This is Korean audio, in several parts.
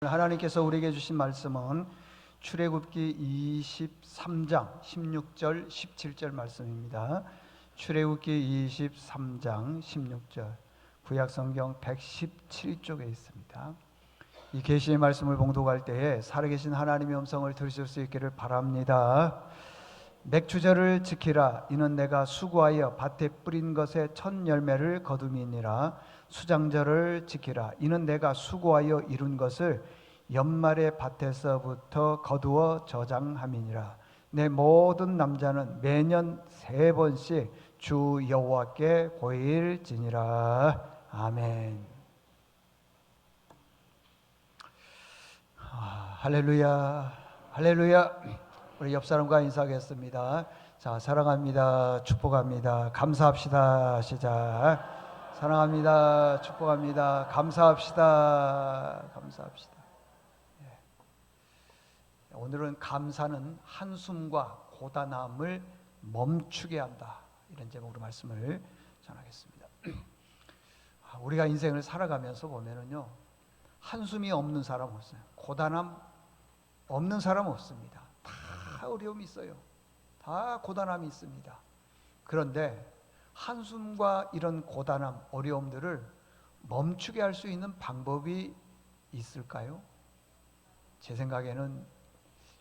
하나님께서 우리에게 주신 말씀은 출애굽기 23장 16절 17절 말씀입니다. 출애굽기 23장 16절 구약성경 117쪽에 있습니다. 이 계시의 말씀을 봉독할 때에 살아계신 하나님의 음성을 들으실 수 있기를 바랍니다. 맥추절을 지키라. 이는 내가 수고하여 밭에 뿌린 것의 첫 열매를 거둠이니라. 수장절을 지키라. 이는 내가 수고하여 이룬 것을 연말의 밭에서부터 거두어 저장함이니라. 내 모든 남자는 매년 3번씩 주 여호와께 고일지니라. 아멘. 할렐루야, 할렐루야. 우리 옆 사람과 인사하겠습니다. 자, 사랑합니다. 축복합니다. 감사합시다. 시작. 사랑합니다. 축복합니다. 감사합시다. 감사합시다. 오늘은 감사는 한숨과 고단함을 멈추게 한다, 이런 제목으로 말씀을 전하겠습니다. 우리가 인생을 살아가면서 보면은요, 한숨이 없는 사람 없어요. 고단함 없는 사람 없습니다. 다 어려움이 있어요. 다 고단함이 있습니다. 그런데 한숨과 이런 고단함, 어려움들을 멈추게 할 수 있는 방법이 있을까요? 제 생각에는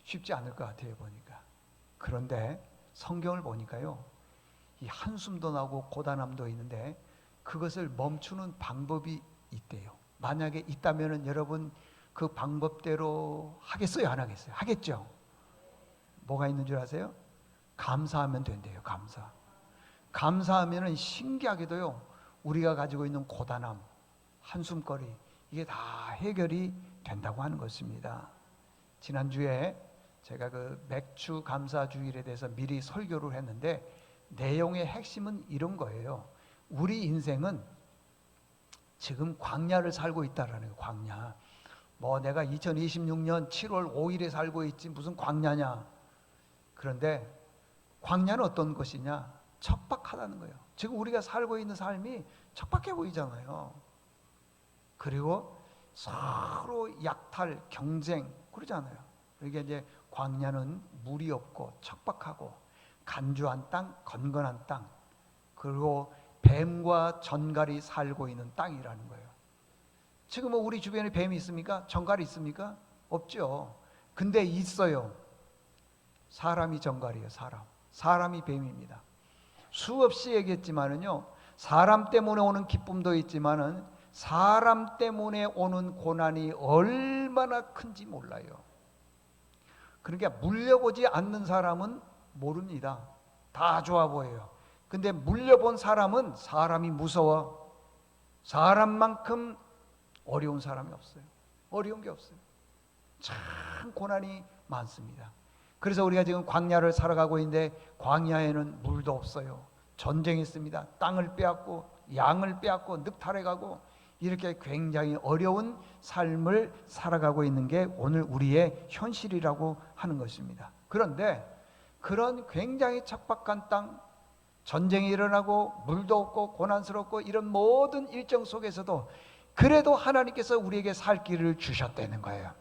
쉽지 않을 것 같아요, 보니까. 그런데 성경을 보니까요, 이 한숨도 나고 고단함도 있는데 그것을 멈추는 방법이 있대요. 만약에 있다면 여러분 그 방법대로 하겠어요, 안 하겠어요? 하겠죠? 뭐가 있는 줄 아세요? 감사하면 된대요. 감사하면 신기하게도요, 우리가 가지고 있는 고단함, 한숨거리, 이게 다 해결이 된다고 하는 것입니다. 지난주에 제가 그 맥주 감사 주일에 대해서 미리 설교를 했는데 내용의 핵심은 이런 거예요. 우리 인생은 지금 광야를 살고 있다라는 거예요. 광야. 뭐 내가 2026년 7월 5일에 살고 있지 무슨 광야냐. 그런데 광야는 어떤 것이냐? 척박하다는 거예요. 지금 우리가 살고 있는 삶이 척박해 보이잖아요. 그리고 서로 약탈, 경쟁 그러잖아요. 이게 이제 광야는 물이 없고 척박하고 간주한 땅, 건건한 땅, 그리고 뱀과 전갈이 살고 있는 땅이라는 거예요. 지금 뭐 우리 주변에 뱀이 있습니까? 전갈이 있습니까? 없죠. 근데 있어요. 사람이 전갈이에요. 사람이 뱀입니다. 수없이 얘기했지만은요, 사람 때문에 오는 기쁨도 있지만은 사람 때문에 오는 고난이 얼마나 큰지 몰라요. 그러니까 물려보지 않는 사람은 모릅니다. 다 좋아 보여요. 근데 물려본 사람은 사람이 무서워. 사람만큼 어려운 사람이 없어요. 어려운 게 없어요. 참 고난이 많습니다. 그래서 우리가 지금 광야를 살아가고 있는데 광야에는 물도 없어요. 전쟁이 있습니다. 땅을 빼앗고 양을 빼앗고 늑탈해가고 이렇게 굉장히 어려운 삶을 살아가고 있는 게 오늘 우리의 현실이라고 하는 것입니다. 그런데 그런 굉장히 척박한 땅, 전쟁이 일어나고 물도 없고 고난스럽고 이런 모든 일정 속에서도 그래도 하나님께서 우리에게 살 길을 주셨다는 거예요.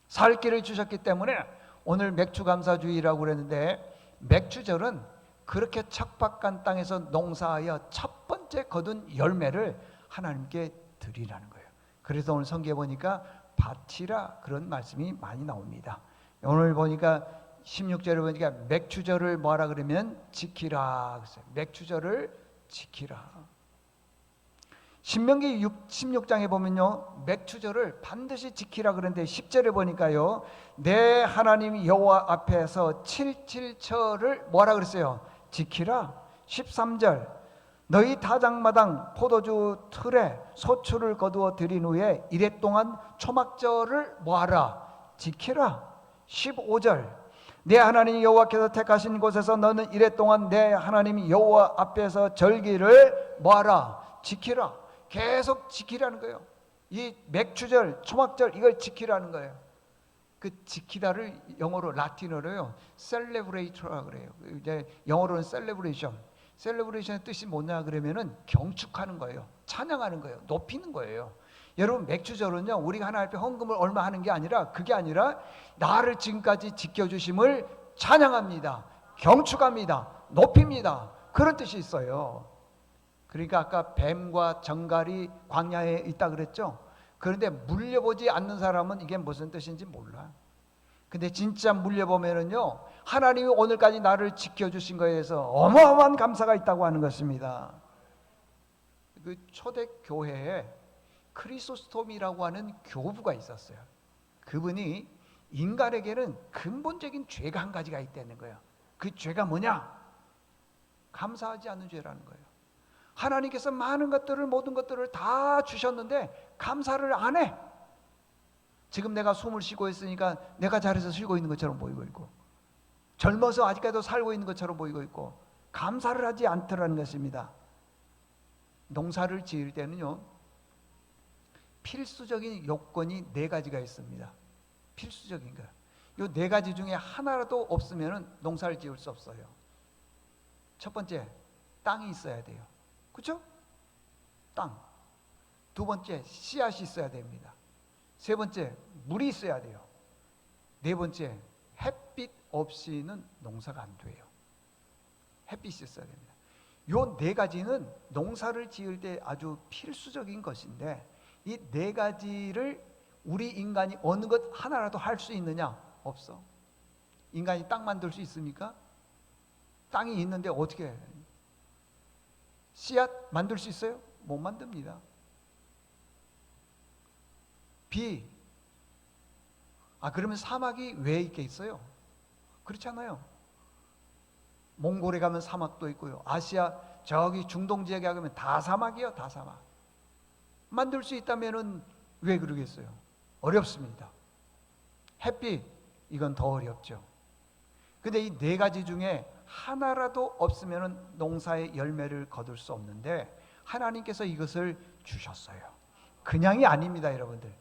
살 길을 주셨기 때문에 오늘 맥주감사주의라고 그랬는데, 맥주절은 그렇게 척박한 땅에서 농사하여 첫 번째 거둔 열매를 하나님께 드리라는 거예요. 그래서 오늘 성경에 보니까 바치라, 그런 말씀이 많이 나옵니다. 오늘 보니까 16절에 보니까 맥주절을 뭐라 그러면 지키라. 맥주절을 지키라. 신명기 16장에 보면요, 맥추절을 반드시 지키라 그러는데 10절에 보니까요, 내 하나님 여호와 앞에서 777철을 뭐라 그랬어요? 지키라. 13절, 너희 다장마당 포도주 틀에 소출을 거두어 드린 후에 이래 동안 초막절을 뭐하라? 지키라. 15절, 내 하나님 여호와께서 택하신 곳에서 너는 이래 동안 내 하나님 여호와 앞에서 절기를 뭐하라? 지키라. 계속 지키라는 거예요. 이 맥추절, 초막절 이걸 지키라는 거예요. 그 지키다를 영어로 라틴어로요, celebrate라고 그래요. 이제 영어로는 celebration. celebration의 뜻이 뭐냐 그러면은 경축하는 거예요. 찬양하는 거예요. 높이는 거예요. 여러분, 맥주절은요, 우리가 하나님 앞에 헌금을 얼마 하는 게 아니라, 그게 아니라 나를 지금까지 지켜주심을 찬양합니다, 경축합니다, 높입니다, 그런 뜻이 있어요. 그러니까 아까 뱀과 정갈이 광야에 있다 그랬죠. 그런데 물려보지 않는 사람은 이게 무슨 뜻인지 몰라. 근데 진짜 물려보면은요, 하나님이 오늘까지 나를 지켜주신 거에 대해서 어마어마한 감사가 있다고 하는 것입니다. 그 초대 교회에 크리소스톰이라고 하는 교부가 있었어요. 그분이 인간에게는 근본적인 죄가 한 가지가 있다는 거예요. 그 죄가 뭐냐? 감사하지 않는 죄라는 거예요. 하나님께서 많은 것들을, 모든 것들을 다 주셨는데 감사를 안 해. 지금 내가 숨을 쉬고 있으니까 내가 잘해서 쉬고 있는 것처럼 보이고 있고, 젊어서 아직까지도 살고 있는 것처럼 보이고 있고, 감사를 하지 않더라는 것입니다. 농사를 지을 때는요, 필수적인 요건이 4가지가 있습니다. 필수적인 거예요. 이 4가지 중에 하나라도 없으면 농사를 지을 수 없어요. 첫 번째, 땅이 있어야 돼요. 그렇죠? 땅. 두 번째, 씨앗이 있어야 됩니다. 세 번째, 물이 있어야 돼요. 네 번째, 햇빛 없이는 농사가 안 돼요. 햇빛이 있어야 됩니다. 요 4가지는 농사를 지을 때 아주 필수적인 것인데, 이 4가지를 우리 인간이 어느 것 하나라도 할 수 있느냐? 없어. 인간이 땅 만들 수 있습니까? 땅이 있는데 어떻게 해? 씨앗 만들 수 있어요? 못 만듭니다. 비. 그러면 사막이 왜 있게 있어요? 그렇잖아요. 몽골에 가면 사막도 있고요. 아시아 저기 중동 지역에 가면 다 사막이요, 다 사막. 만들 수 있다면은 왜 그러겠어요? 어렵습니다. 햇빛, 이건 더 어렵죠. 근데 이 4가지 중에 하나라도 없으면은 농사의 열매를 거둘 수 없는데, 하나님께서 이것을 주셨어요. 그냥이 아닙니다, 여러분들.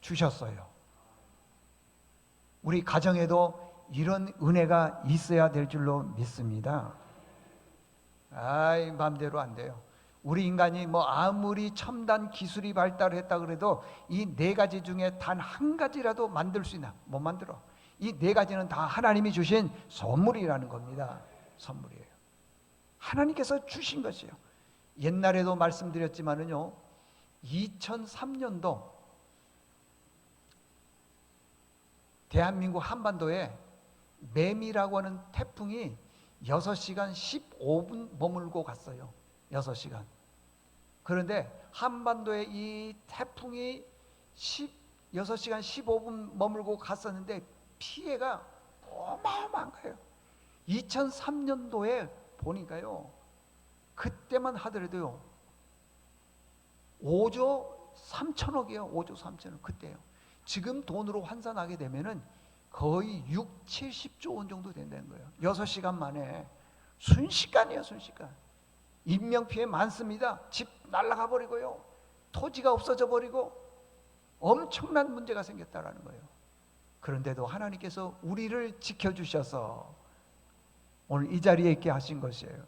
주셨어요. 우리 가정에도 이런 은혜가 있어야 될 줄로 믿습니다. 마음대로 안 돼요. 우리 인간이 아무리 첨단 기술이 발달했다 그래도 이 4가지 중에 단 한 가지라도 만들 수 있나? 못 만들어. 이 4가지는 다 하나님이 주신 선물이라는 겁니다. 선물이에요. 하나님께서 주신 것이에요. 옛날에도 말씀드렸지만은요, 2003년도 대한민국 한반도에 매미라고 하는 태풍이 6시간 15분 머물고 갔어요. 6시간. 그런데 한반도에 이 태풍이 6시간 15분 머물고 갔었는데 피해가 어마어마한 거예요. 2003년도에 보니까요, 그때만 하더라도요 5조 3천억이에요. 5조 3천억. 그때요. 지금 돈으로 환산하게 되면은 거의 6, 70조 원 정도 된다는 거예요. 6시간 만에. 순식간이에요, 순식간. 인명피해 많습니다. 집 날아가 버리고요, 토지가 없어져 버리고 엄청난 문제가 생겼다라는 거예요. 그런데도 하나님께서 우리를 지켜주셔서 오늘 이 자리에 있게 하신 것이에요.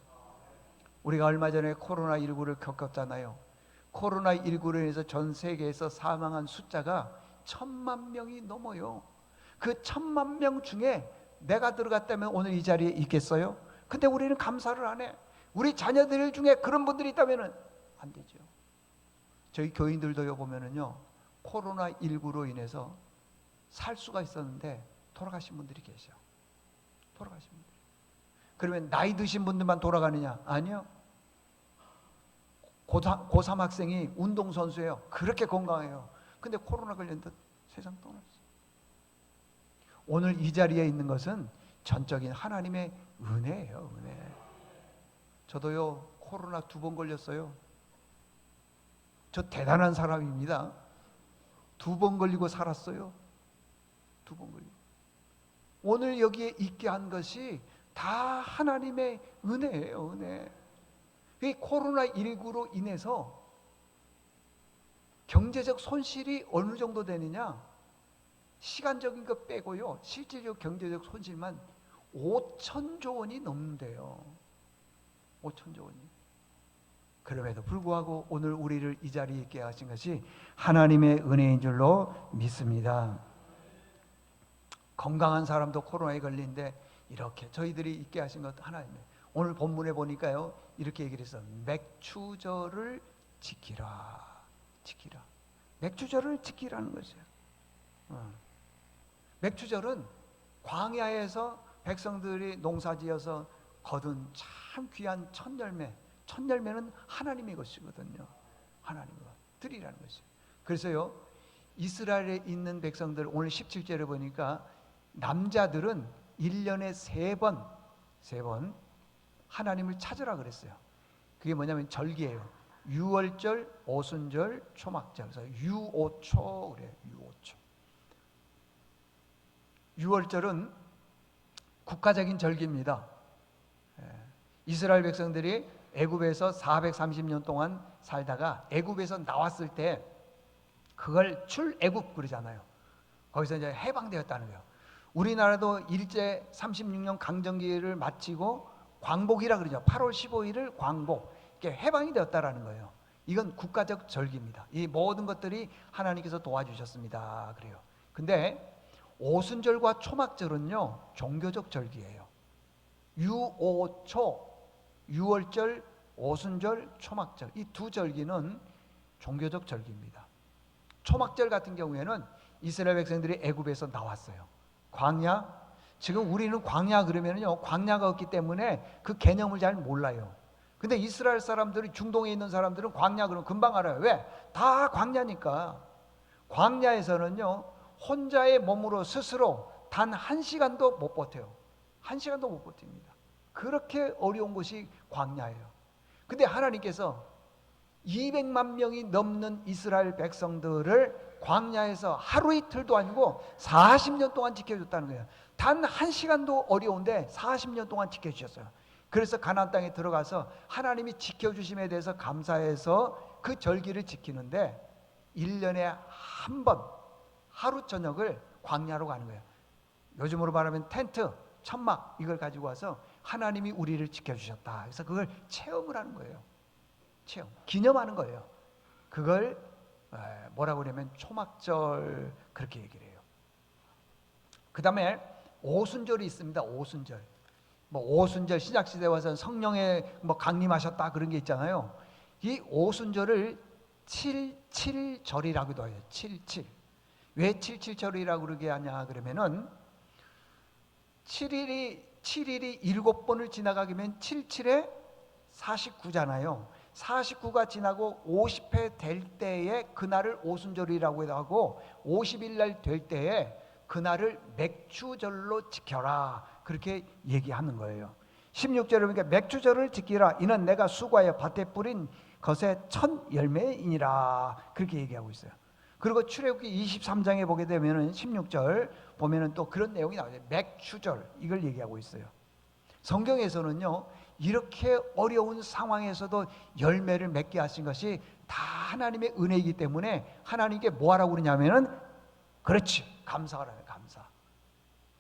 우리가 얼마 전에 코로나19를 겪었잖아요. 코로나19로 인해서 전 세계에서 사망한 숫자가 1000만 명이 넘어요. 그 1000만 명 중에 내가 들어갔다면 오늘 이 자리에 있겠어요? 근데 우리는 감사를 안 해. 우리 자녀들 중에 그런 분들이 있다면 안 되죠. 저희 교인들도요 보면은요, 코로나19로 인해서 살 수가 있었는데 돌아가신 분들이 계셔. 돌아가신 분들. 그러면 나이 드신 분들만 돌아가느냐? 아니요. 고3 학생이 운동선수예요. 그렇게 건강해요. 근데 코로나 걸렸는데 세상 떠났어. 오늘 이 자리에 있는 것은 전적인 하나님의 은혜예요. 은혜. 저도요 코로나 2번 걸렸어요. 저 대단한 사람입니다. 2번 걸리고 살았어요. 2번 걸리고. 오늘 여기에 있게 한 것이 다 하나님의 은혜예요. 은혜. 이 코로나19로 인해서 경제적 손실이 어느 정도 되느냐? 시간적인 거 빼고요, 실질적 경제적 손실만 5천조 원이 넘는데요. 5천조 원이. 그럼에도 불구하고 오늘 우리를 이 자리에 있게 하신 것이 하나님의 은혜인 줄로 믿습니다. 건강한 사람도 코로나에 걸리는데 이렇게 저희들이 있게 하신 것 하나님의, 오늘 본문에 보니까요 이렇게 얘기를 해서 맥추절을 지키라. 지키라. 맥추절을 지키라는 것이에요. 맥추절은 광야에서 백성들이 농사지어서 거둔 참 귀한 첫 열매. 첫 열매는 하나님의 것이거든요. 하나님의 것 드리라는 것이에요. 그래서요 이스라엘에 있는 백성들, 오늘 17절에 보니까 남자들은 1년에 3번 하나님을 찾으라 그랬어요. 그게 뭐냐면 절기예요. 유월절, 오순절, 초막절. 그래서 유오초 그래요. 유오초. 유월절은 국가적인 절기입니다. 이스라엘 백성들이 애굽에서 430년 동안 살다가 애굽에서 나왔을 때 그걸 출애굽 그러잖아요. 거기서 이제 해방되었다는 거예요. 우리나라도 일제 36년 강점기를 마치고 광복이라 그러죠. 8월 15일을 광복, 이렇게 해방이 되었다라는 거예요. 이건 국가적 절기입니다. 이 모든 것들이 하나님께서 도와주셨습니다. 그래요. 근데 오순절과 초막절은요 종교적 절기예요. 유오초, 유월절, 오순절, 초막절, 이 두 절기는 종교적 절기입니다. 초막절 같은 경우에는 이스라엘 백성들이 애굽에서 나왔어요. 광야, 지금 우리는 광야 그러면요 광야가 없기 때문에 그 개념을 잘 몰라요. 근데 이스라엘 사람들이, 중동에 있는 사람들은 광야 그러면 금방 알아요. 왜? 다 광야니까. 광야에서는요 혼자의 몸으로 스스로 단 1시간도 못 버텨요. 1시간도 못 버팁니다. 그렇게 어려운 곳이 광야예요. 근데 하나님께서 200만 명이 넘는 이스라엘 백성들을 광야에서 하루 이틀도 아니고 40년 동안 지켜줬다는 거예요. 단 1시간도 어려운데 40년 동안 지켜주셨어요. 그래서 가나안 땅에 들어가서 하나님이 지켜주심에 대해서 감사해서 그 절기를 지키는데 1년에 한 번 하루 저녁을 광야로 가는 거예요. 요즘으로 말하면 텐트, 천막 이걸 가지고 와서 하나님이 우리를 지켜주셨다. 그래서 그걸 체험을 하는 거예요. 체험, 기념하는 거예요. 그걸 뭐라고 그러냐면 초막절 그렇게 얘기를 해요. 그 다음에 오순절이 있습니다. 오순절. 뭐 오순절 신약시대 와서 성령에 뭐 강림하셨다 그런 게 있잖아요. 이 오순절을 77절이라고도 해요. 77. 왜 77절이라고 그러게 하냐 그러면은 7일이 7번을 지나가면 77에 49잖아요. 49가 지나고 50회 될 때에 그날을 오순절이라고 하고 50일 날 될 때에 그날을 맥추절로 지켜라 그렇게 얘기하는 거예요. 16절에 보니까 맥추절을 지키라 이는 내가 수고하여 밭에 뿌린 것의 첫 열매이니라 그렇게 얘기하고 있어요. 그리고 출애굽기 23장에 보게 되면은 16절 보면은 또 그런 내용이 나와요. 맥추절 이걸 얘기하고 있어요. 성경에서는요 이렇게 어려운 상황에서도 열매를 맺게 하신 것이 다 하나님의 은혜이기 때문에 하나님께 뭐 하라고 그러냐면은 그렇지 감사하라는 감사.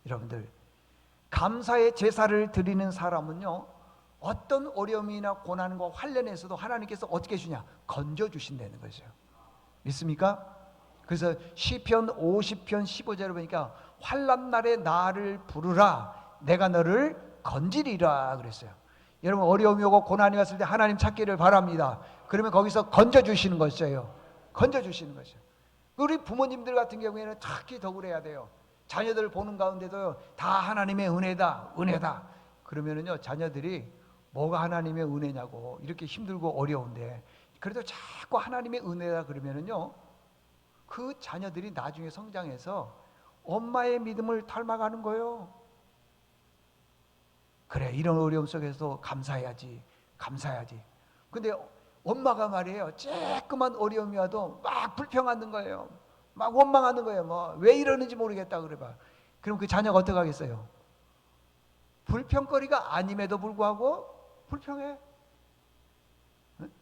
여러분들 감사의 제사를 드리는 사람은요 어떤 어려움이나 고난과 환난에서도 하나님께서 어떻게 해주냐 건져주신다는 것이죠. 믿습니까? 그래서 시편 50편 15절에 보니까 환난 날에 나를 부르라 내가 너를 건지리라 그랬어요. 여러분 어려움이 오고 고난이 왔을 때 하나님 찾기를 바랍니다. 그러면 거기서 건져주시는 것이에요. 건져주시는 것이에요. 우리 부모님들 같은 경우에는 특히 더 그래야 돼요. 자녀들 보는 가운데도 다 하나님의 은혜다 은혜다 그러면은요 자녀들이 뭐가 하나님의 은혜냐고 이렇게 힘들고 어려운데 그래도 자꾸 하나님의 은혜다 그러면은요 그 자녀들이 나중에 성장해서 엄마의 믿음을 닮아가는 거예요. 그래 이런 어려움 속에서 감사해야지 감사해야지. 근데 엄마가 말이에요 조그만 어려움이 와도 막 불평하는 거예요. 막 원망하는 거예요. 뭐 왜 이러는지 모르겠다 그래봐. 그럼 그 자녀가 어떻게 하겠어요? 불평거리가 아님에도 불구하고 불평해. 응?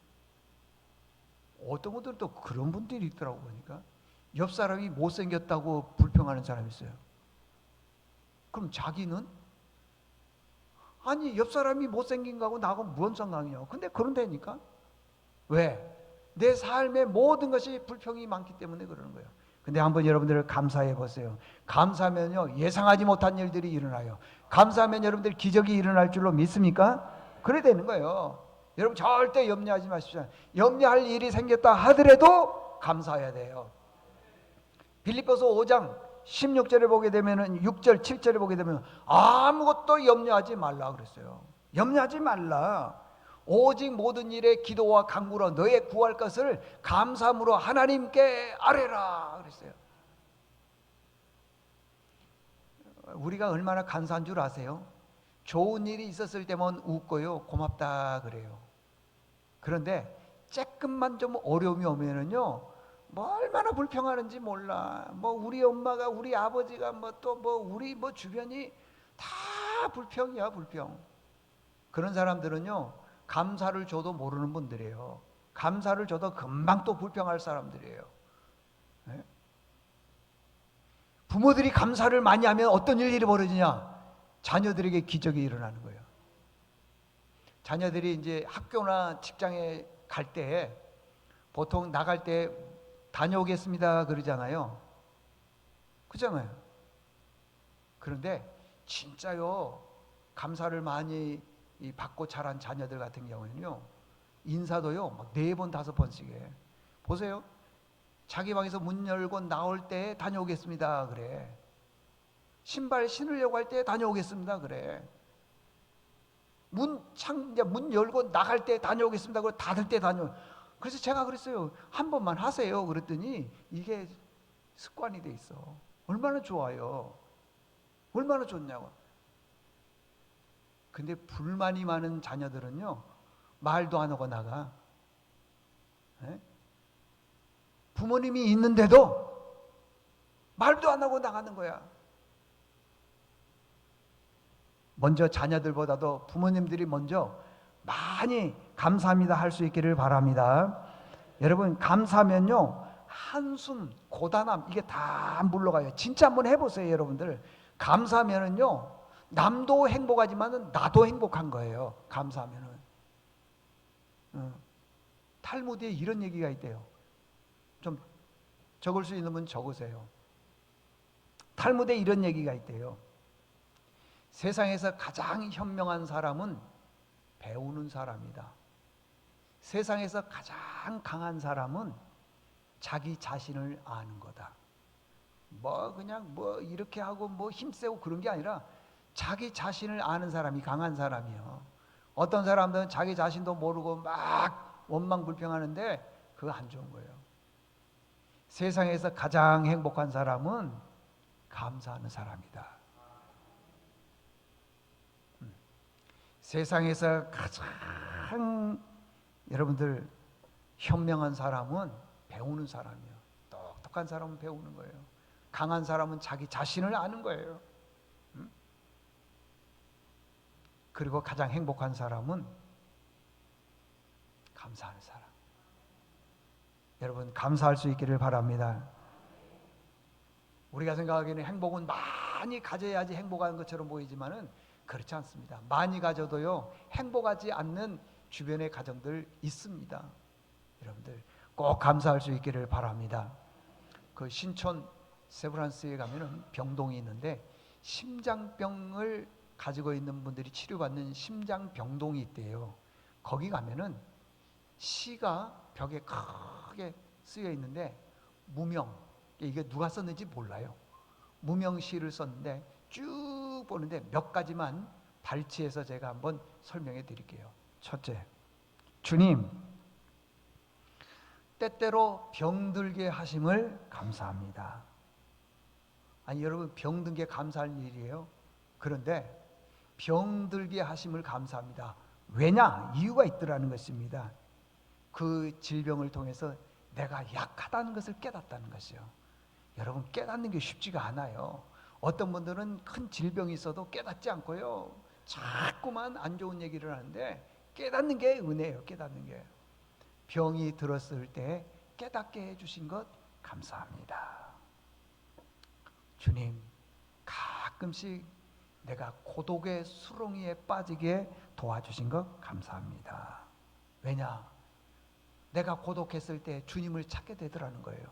어떤 분들은 또 그런 분들이 있더라고 보니까 옆 사람이 못생겼다고 불평하는 사람이 있어요. 그럼 자기는 아니 옆 사람이 못생긴 거하고 나하고 무슨 상관이냐. 근데 그런다니까 왜? 내 삶의 모든 것이 불평이 많기 때문에 그러는 거예요. 근데 한번 여러분들 감사해 보세요. 감사하면요, 예상하지 못한 일들이 일어나요. 감사하면 여러분들 기적이 일어날 줄로 믿습니까? 그래 되는 거예요. 여러분 절대 염려하지 마십시오. 염려할 일이 생겼다 하더라도 감사해야 돼요. 빌립보서 5장 16절에 보게 되면은 6절 7절에 보게 되면 아무것도 염려하지 말라 그랬어요. 염려하지 말라. 오직 모든 일에 기도와 간구로 너의 구할 것을 감사함으로 하나님께 아뢰라 그랬어요. 우리가 얼마나 감사한 줄 아세요? 좋은 일이 있었을 때만 웃고요, 고맙다 그래요. 그런데 조금만 좀 어려움이 오면은요, 뭐 얼마나 불평하는지 몰라. 뭐 우리 엄마가, 우리 아버지가, 뭐 또 뭐 우리 뭐 주변이 다 불평이야, 불평. 그런 사람들은요, 감사를 줘도 모르는 분들이에요. 감사를 줘도 금방 또 불평할 사람들이에요. 네? 부모들이 감사를 많이 하면 어떤 일이 벌어지냐? 자녀들에게 기적이 일어나는 거예요. 자녀들이 이제 학교나 직장에 갈 때 보통 나갈 때 다녀오겠습니다 그러잖아요. 그렇잖아요. 그런데 진짜요, 감사를 많이 받고 자란 자녀들 같은 경우에는요, 인사도요 막 4번 5번씩 해. 보세요. 자기 방에서 문 열고 나올 때 다녀오겠습니다 그래. 신발 신으려고 할 때 다녀오겠습니다 그래. 문 열고 나갈 때 다녀오겠습니다 그래. 닫을 때 다녀. 그래서 제가 그랬어요. 한 번만 하세요 그랬더니 이게 습관이 돼 있어. 얼마나 좋아요. 얼마나 좋냐고. 근데 불만이 많은 자녀들은요, 말도 안 하고 나가. 네? 부모님이 있는데도 말도 안 하고 나가는 거야. 먼저 자녀들보다도 부모님들이 먼저 많이 감사합니다 할 수 있기를 바랍니다. 여러분, 감사하면요, 한숨, 고단함 이게 다 물러가요. 진짜 한번 해보세요 여러분들. 감사하면은요, 남도 행복하지만 나도 행복한 거예요. 감사하면은. 탈무드에 이런 얘기가 있대요. 좀 적을 수 있는 분 적으세요. 탈무드에 이런 얘기가 있대요. 세상에서 가장 현명한 사람은 배우는 사람이다. 세상에서 가장 강한 사람은 자기 자신을 아는 거다. 뭐 그냥 뭐 이렇게 하고 뭐 힘세고 그런 게 아니라 자기 자신을 아는 사람이 강한 사람이요. 어떤 사람들은 자기 자신도 모르고 막 원망불평하는데 그거 안 좋은 거예요. 세상에서 가장 행복한 사람은 감사하는 사람이다. 세상에서 가장 여러분들 현명한 사람은 배우는 사람이에요. 똑똑한 사람은 배우는 거예요. 강한 사람은 자기 자신을 아는 거예요. 그리고 가장 행복한 사람은 감사하는 사람. 여러분, 감사할 수 있기를 바랍니다. 우리가 생각하기에는 행복은 많이 가져야지 행복한 것처럼 보이지만은 그렇지 않습니다. 많이 가져도요, 행복하지 않는 주변의 가정들 있습니다. 여러분들 꼭 감사할 수 있기를 바랍니다. 그 신촌 세브란스에 가면은 병동이 있는데 심장병을 가지고 있는 분들이 치료받는 심장병동이 있대요. 거기 가면은 시가 벽에 크게 쓰여 있는데 무명, 이게 누가 썼는지 몰라요. 무명시를 썼는데 쭉 보는데 몇 가지만 발췌해서 제가 한번 설명해 드릴게요. 첫째, 주님 때때로 병들게 하심을 감사합니다. 아니 여러분, 병든 게 감사할 일이에요. 그런데 병들게 하심을 감사합니다. 왜냐? 이유가 있더라는 것입니다. 그 질병을 통해서 내가 약하다는 것을 깨닫다는 것이요. 여러분, 깨닫는 게 쉽지가 않아요. 어떤 분들은 큰 질병이 있어도 깨닫지 않고요, 자꾸만 안 좋은 얘기를 하는데 깨닫는 게 은혜예요. 깨닫는 게. 병이 들었을 때 깨닫게 해주신 것 감사합니다. 주님, 가끔씩 내가 고독의 수렁이에 빠지게 도와주신 것 감사합니다. 왜냐? 내가 고독했을 때 주님을 찾게 되더라는 거예요.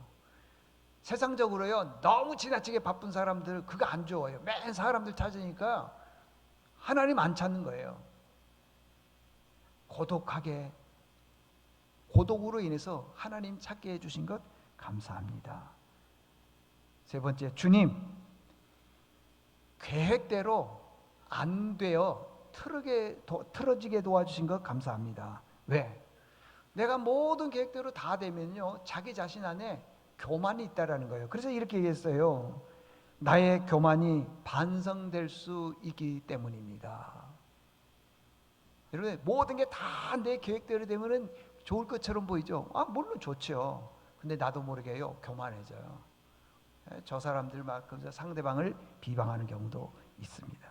세상적으로요, 너무 지나치게 바쁜 사람들 그거 안 좋아요. 맨 사람들 찾으니까 하나님 안 찾는 거예요. 고독하게, 고독으로 인해서 하나님 찾게 해주신 것 감사합니다. 세 번째, 주님 계획대로 안 되어 틀어지게 도와주신 것 감사합니다. 왜? 내가 모든 계획대로 다 되면요, 자기 자신 안에 교만이 있다라는 거예요. 그래서 이렇게 얘기했어요. 나의 교만이 반성될 수 있기 때문입니다. 여러분, 모든 게 다 내 계획대로 되면은 좋을 것처럼 보이죠? 물론 좋죠. 근데 나도 모르게요, 교만해져요. 저 사람들 막 상대방을 비방하는 경우도 있습니다.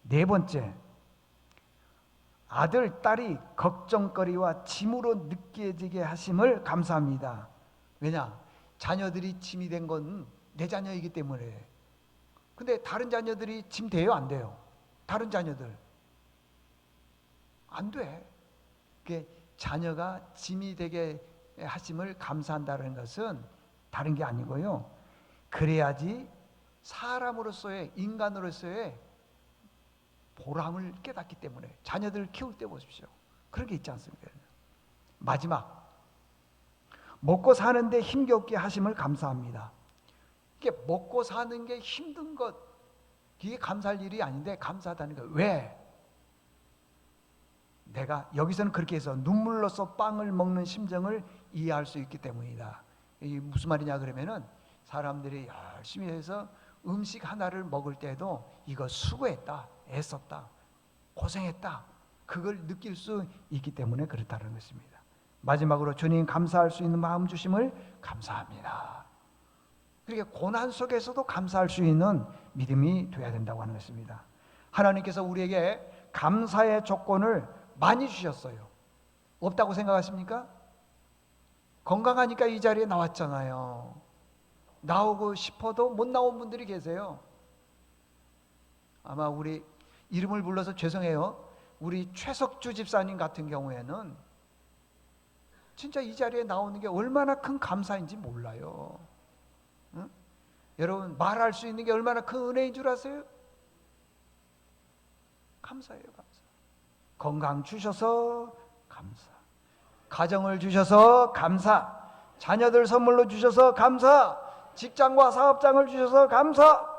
네 번째, 아들, 딸이 걱정거리와 짐으로 느껴지게 하심을 감사합니다. 왜냐? 자녀들이 짐이 된 건 내 자녀이기 때문에. 근데 다른 자녀들이 짐 돼요? 안 돼요? 다른 자녀들 안 돼. 자녀가 짐이 되게 하심을 감사한다는 것은 다른 게 아니고요, 그래야지 사람으로서의, 인간으로서의 보람을 깨닫기 때문에. 자녀들을 키울 때 보십시오, 그런 게 있지 않습니까? 마지막, 먹고 사는데 힘겹게 하심을 감사합니다. 이게 먹고 사는 게 힘든 것, 이게 감사할 일이 아닌데 감사하다는 거예요. 왜? 내가 여기서는 그렇게 해서 눈물로써 빵을 먹는 심정을 이해할 수 있기 때문이다. 이게 무슨 말이냐 그러면은, 사람들이 열심히 해서 음식 하나를 먹을 때도 이거 수고했다, 애썼다, 고생했다, 그걸 느낄 수 있기 때문에 그렇다는 것입니다. 마지막으로, 주님 감사할 수 있는 마음 주심을 감사합니다. 그러니까 고난 속에서도 감사할 수 있는 믿음이 되어야 된다고 하는 것입니다. 하나님께서 우리에게 감사의 조건을 많이 주셨어요. 없다고 생각하십니까? 건강하니까 이 자리에 나왔잖아요. 나오고 싶어도 못 나온 분들이 계세요. 아마 우리 이름을 불러서 죄송해요, 우리 최석주 집사님 같은 경우에는 진짜 이 자리에 나오는 게 얼마나 큰 감사인지 몰라요. 응? 여러분, 말할 수 있는 게 얼마나 큰 은혜인 줄 아세요? 감사해요, 감사. 건강 주셔서 감사, 가정을 주셔서 감사, 자녀들 선물로 주셔서 감사, 직장과 사업장을 주셔서 감사.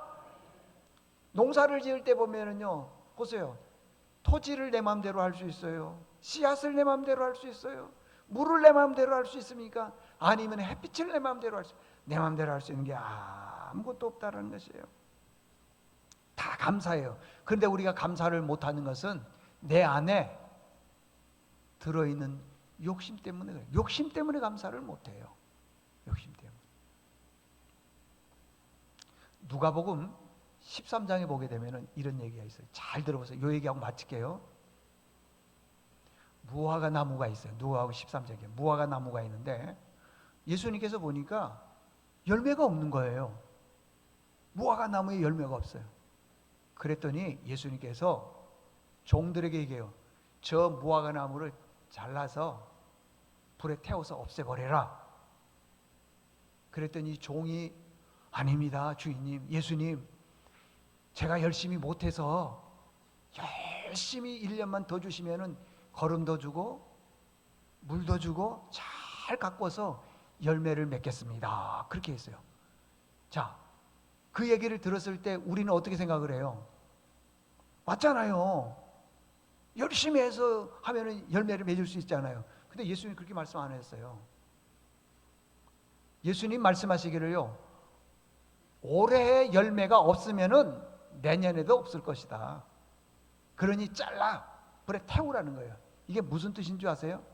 농사를 지을 때 보면은요, 보세요, 토지를 내 마음대로 할 수 있어요? 씨앗을 내 마음대로 할 수 있어요? 물을 내 마음대로 할 수 있습니까? 아니면 햇빛을 내 마음대로 내 마음대로 할 수 있는 게 아무것도 없다는 것이에요. 다 감사해요. 그런데 우리가 감사를 못하는 것은 내 안에 들어있는 욕심 때문에 그래요. 욕심 때문에 감사를 못해요. 욕심 때문에. 누가복음 13장에 보게 되면 이런 얘기가 있어요. 잘 들어보세요. 이 얘기하고 마칠게요. 무화과 나무가 있어요. 누가복음 13장에 무화과 나무가 있는데, 예수님께서 보니까 열매가 없는 거예요. 무화과 나무에 열매가 없어요. 그랬더니 예수님께서 종들에게 얘기해요. 저 무화과 나무를 잘라서 불에 태워서 없애버려라. 그랬더니 종이, 아닙니다 주인님, 예수님, 제가 열심히 못해서, 열심히 1년만 더 주시면은 거름도 주고 물도 주고 잘 가꿔서 열매를 맺겠습니다. 그렇게 했어요. 자, 그 얘기를 들었을 때 우리는 어떻게 생각을 해요? 맞잖아요. 열심히 해서 하면은 열매를 맺을 수 있잖아요. 근데 예수님 그렇게 말씀 안 했어요. 예수님 말씀하시기를요, 올해 열매가 없으면은 내년에도 없을 것이다. 그러니 잘라 불에 태우라는 거예요. 이게 무슨 뜻인 줄 아세요?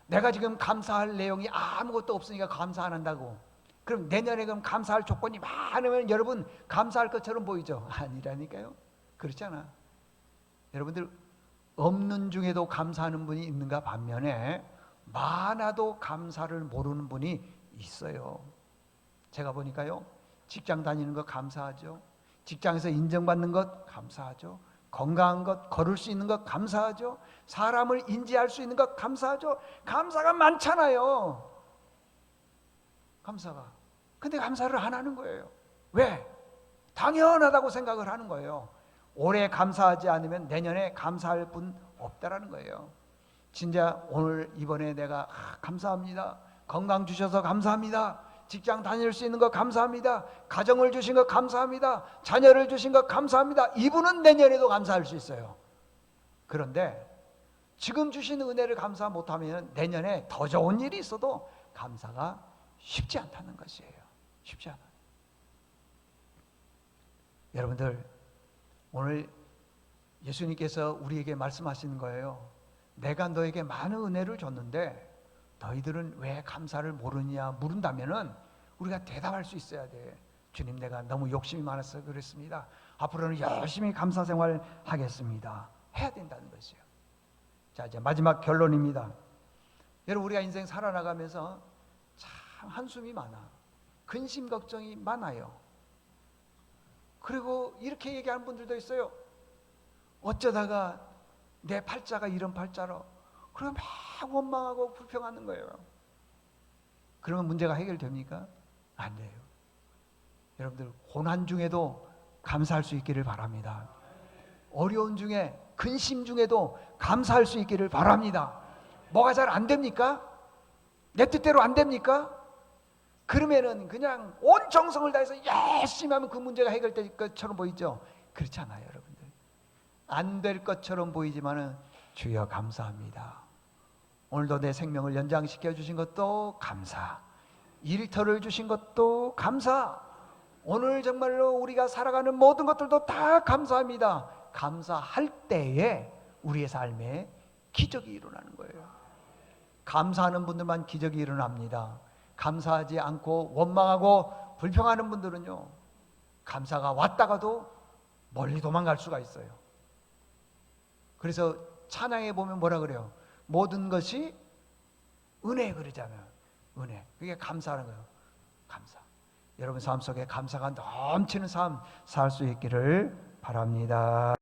내가 지금 감사할 내용이 아무것도 없으니까 감사 안 한다고. 그럼 내년에 그럼 감사할 조건이 많으면 여러분 감사할 것처럼 보이죠? 아니라니까요. 그렇잖아. 여러분들, 없는 중에도 감사하는 분이 있는가 반면에 많아도 감사를 모르는 분이 있어요. 제가 보니까요, 직장 다니는 거 감사하죠. 직장에서 인정받는 것 감사하죠. 건강한 것, 걸을 수 있는 것 감사하죠. 사람을 인지할 수 있는 것 감사하죠. 감사가 많잖아요. 감사가. 근데 감사를 안 하는 거예요. 왜? 당연하다고 생각을 하는 거예요. 올해 감사하지 않으면 내년에 감사할 분 없다라는 거예요. 진짜 오늘 이번에 내가 감사합니다. 건강 주셔서 감사합니다. 직장 다닐 수 있는 것 감사합니다. 가정을 주신 것 감사합니다. 자녀를 주신 것 감사합니다. 이분은 내년에도 감사할 수 있어요. 그런데 지금 주신 은혜를 감사 못하면 내년에 더 좋은 일이 있어도 감사가 쉽지 않다는 것이에요. 쉽지 않아요. 여러분들, 오늘 예수님께서 우리에게 말씀하시는 거예요. 내가 너에게 많은 은혜를 줬는데 너희들은 왜 감사를 모르느냐 물은다면은 우리가 대답할 수 있어야 돼. 주님, 내가 너무 욕심이 많아서 그랬습니다. 앞으로는 열심히 감사 생활 하겠습니다. 해야 된다는 것이에요. 자, 이제 마지막 결론입니다. 여러분, 우리가 인생 살아나가면서 참 한숨이 많아. 근심 걱정이 많아요. 그리고 이렇게 얘기하는 분들도 있어요. 어쩌다가 내 팔자가 이런 팔자로. 그러면 막 원망하고 불평하는 거예요. 그러면 문제가 해결됩니까? 안 돼요. 여러분들, 고난 중에도 감사할 수 있기를 바랍니다. 어려운 중에, 근심 중에도 감사할 수 있기를 바랍니다. 뭐가 잘 안 됩니까? 내 뜻대로 안 됩니까? 그러면은 그냥 온 정성을 다해서 열심히 하면 그 문제가 해결될 것처럼 보이죠? 그렇지 않아요, 여러분들. 안 될 것처럼 보이지만은 주여 감사합니다. 오늘도 내 생명을 연장시켜 주신 것도 감사. 일터를 주신 것도 감사. 오늘 정말로 우리가 살아가는 모든 것들도 다 감사합니다. 감사할 때에 우리의 삶에 기적이 일어나는 거예요. 감사하는 분들만 기적이 일어납니다. 감사하지 않고 원망하고 불평하는 분들은요, 감사가 왔다가도 멀리 도망갈 수가 있어요. 그래서 찬양에 보면 뭐라 그래요? 모든 것이 은혜 그러잖아요. 은혜. 그게 감사하는 거예요. 감사. 여러분 삶 속에 감사가 넘치는 삶 살 수 있기를 바랍니다.